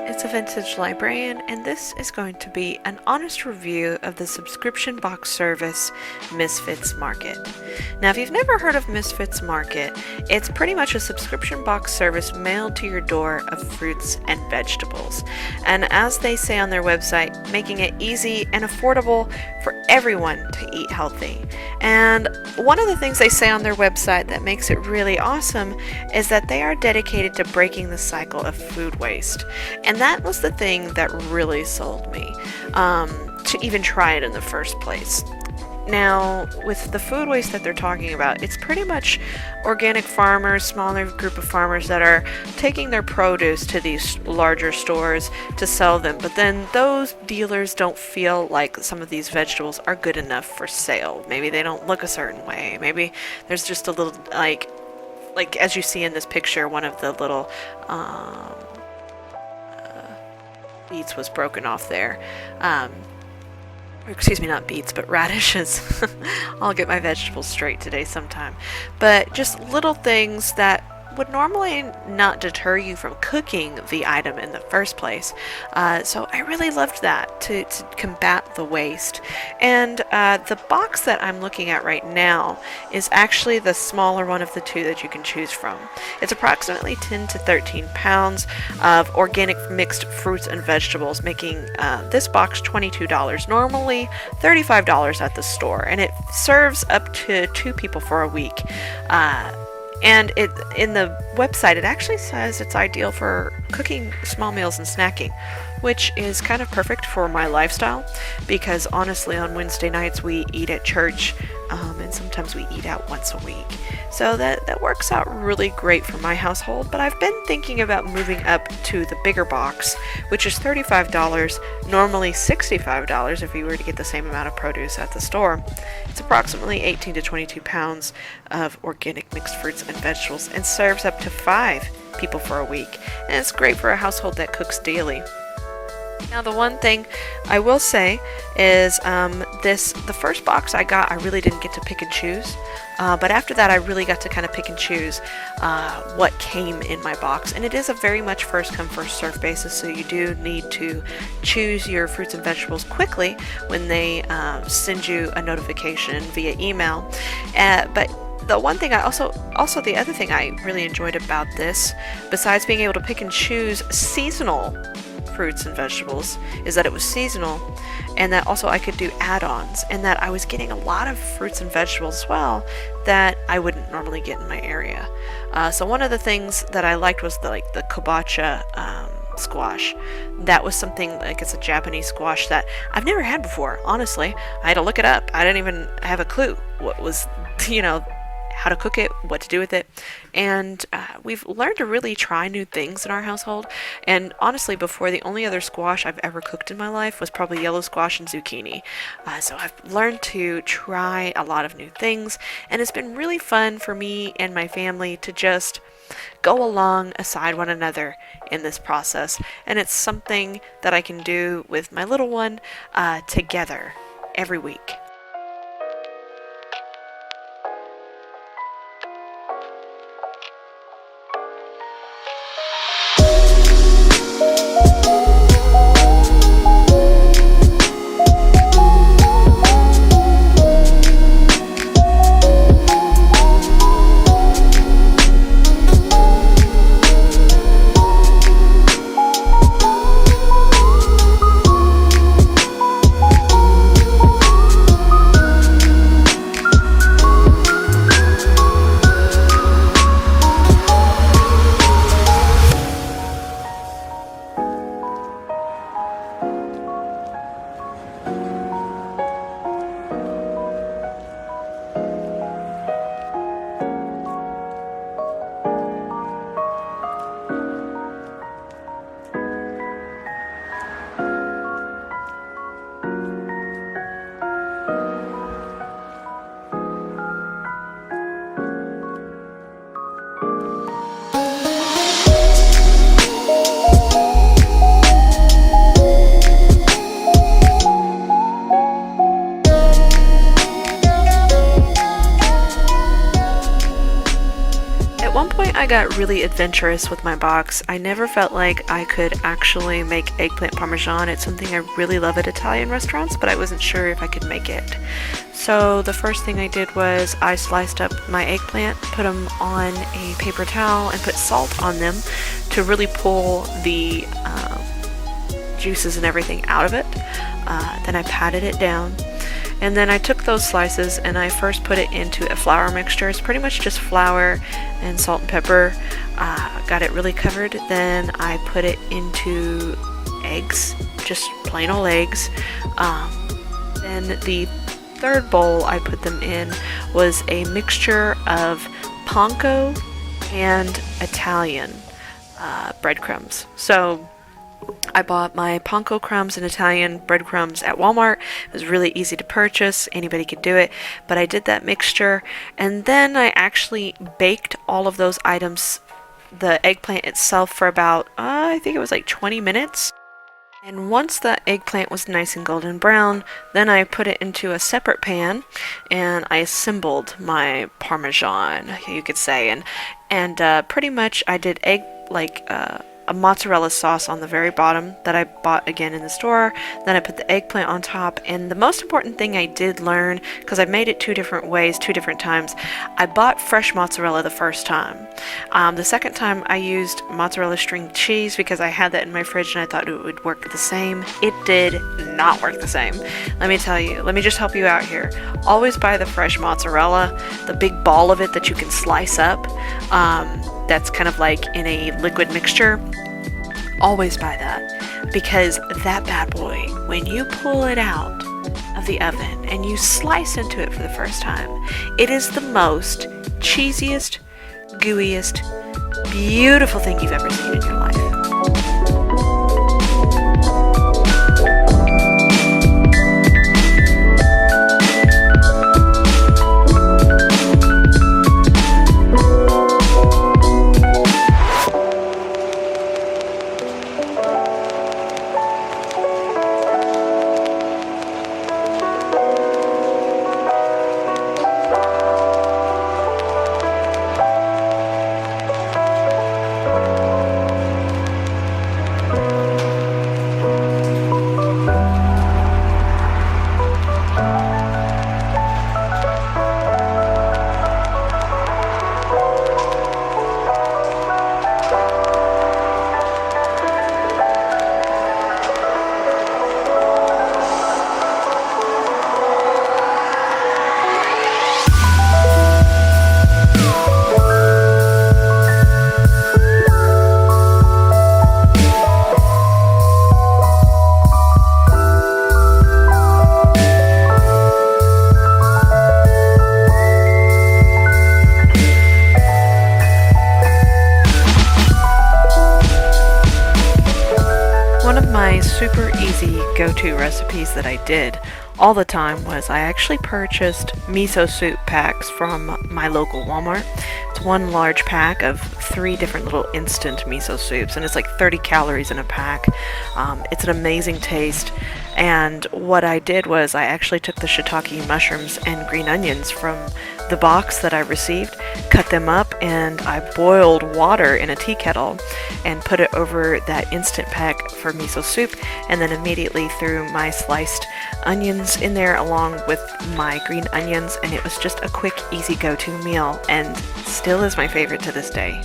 it's a Vintage Librarian, and this is going to be an honest review of the subscription box service Misfits Market. Now, if you've never heard of Misfits Market, it's pretty much a subscription box service mailed to your door of fruits and vegetables. And as they say on their website, making it easy and affordable for everyone to eat healthy. And one of the things they say on their website that makes it really awesome is that they are dedicated to breaking the cycle of food waste. And that was the thing that really sold me to even try it in the first place. Now, with the food waste that they're talking about, it's pretty much organic farmers, smaller group of farmers that are taking their produce to these larger stores to sell them. But then those dealers don't feel like some of these vegetables are good enough for sale. Maybe they don't look a certain way. Maybe there's just a little, like as you see in this picture, one of the little beets was broken off there. Excuse me, not beets, but radishes. I'll get my vegetables straight today sometime. But just little things that would normally not deter you from cooking the item in the first place. So I really loved that to combat the waste. And the box that I'm looking at right now is actually the smaller one of the two that you can choose from. It's approximately 10 to 13 pounds of organic mixed fruits and vegetables, making this box $22, normally $35 at the store. And it serves up to 2 people for a week. And in the website, it actually says it's ideal for cooking small meals and snacking, which is kind of perfect for my lifestyle, because honestly, on Wednesday nights we eat at church, and sometimes we eat out once a week. So that works out really great for my household. But I've been thinking about moving up to the bigger box, which is $35, normally $65 if you were to get the same amount of produce at the store. It's approximately 18 to 22 pounds of organic mixed fruits and vegetables, and serves up to 5 people for a week. And it's great for a household that cooks daily. Now, the one thing I will say is the first box I got, I really didn't get to pick and choose. But after that, I really got to kind of pick and choose what came in my box. And it is a very much first come, first serve basis, so you do need to choose your fruits and vegetables quickly when they send you a notification via email. But the one thing also the other thing I really enjoyed about this, besides being able to pick and choose seasonal fruits and vegetables, is that it was seasonal, and that also I could do add-ons, and that I was getting a lot of fruits and vegetables as well that I wouldn't normally get in my area. So one of the things that I liked was the kabocha squash. That was something, like, it's a Japanese squash that I've never had before. Honestly, I had to look it up. I didn't even have a clue what was, how to cook it, what to do with it. And we've learned to really try new things in our household. And honestly, before, the only other squash I've ever cooked in my life was probably yellow squash and zucchini. So I've learned to try a lot of new things, and it's been really fun for me and my family to just go along aside one another in this process. And it's something that I can do with my little one together every week. I got really adventurous with my box. I never felt like I could actually make eggplant parmesan. It's something I really love at Italian restaurants, but I wasn't sure if I could make it. So the first thing I did was I sliced up my eggplant, put them on a paper towel, and put salt on them to really pull the juices and everything out of it. Then I patted it down. And then I took those slices and I first put it into a flour mixture. It's pretty much just flour and salt and pepper. Got it really covered. Then I put it into eggs, just plain old eggs. Then the third bowl I put them in was a mixture of panko and Italian breadcrumbs. So I bought my panko crumbs and Italian breadcrumbs at Walmart. It was really easy to purchase. Anybody could do it. But I did that mixture, and then I actually baked all of those items, the eggplant itself, for about, I think it was like 20 minutes. And once the eggplant was nice and golden brown, then I put it into a separate pan and I assembled my parmesan, you could say. And pretty much I did a mozzarella sauce on the very bottom that I bought again in the store. Then I put the eggplant on top, and the most important thing I did learn, because I made it 2 different ways, 2 different times, I bought fresh mozzarella the first time. The second time I used mozzarella string cheese because I had that in my fridge and I thought it would work the same. It did not work the same. Let me tell you, let me just help you out here. Always buy the fresh mozzarella, the big ball of it that you can slice up. That's kind of like in a liquid mixture. Always buy that, because that bad boy, when you pull it out of the oven and you slice into it for the first time, it is the most cheesiest, gooeyest, beautiful thing you've ever seen in your life. Super easy go-to recipes that I did all the time was I actually purchased miso soup packs from my local Walmart. It's one large pack of 3 different little instant miso soups, and it's like 30 calories in a pack. It's an amazing taste. And what I did was I actually took the shiitake mushrooms and green onions from the box that I received, cut them up, and I boiled water in a tea kettle and put it over that instant pack for miso soup, and then immediately threw my sliced onions in there along with my green onions, and it was just a quick, easy go-to meal, and still is my favorite to this day.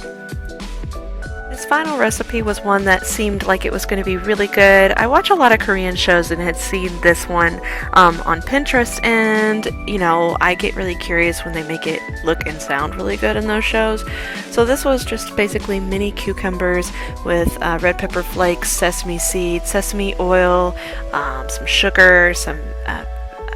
This final recipe was one that seemed like it was going to be really good. I watch a lot of Korean shows and had seen this one on Pinterest, and you know, I get really curious when they make it look and sound really good in those shows. So this was just basically mini cucumbers with red pepper flakes, sesame seeds, sesame oil, some sugar, some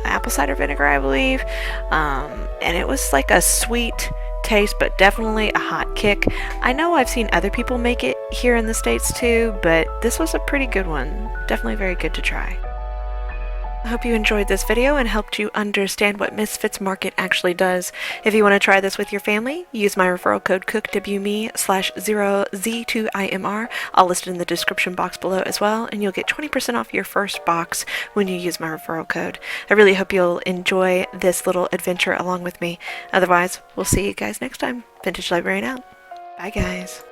apple cider vinegar, I believe, and it was like a sweet taste, but definitely a hot kick. I know I've seen other people make it here in the States too, but this was a pretty good one. Definitely very good to try. I hope you enjoyed this video and helped you understand what Misfits Market actually does. If you want to try this with your family, use my referral code COOKWME/0Z2IMR. I'll list it in the description box below as well, and you'll get 20% off your first box when you use my referral code. I really hope you'll enjoy this little adventure along with me. Otherwise, we'll see you guys next time. Vintage Librarian out. Bye, guys.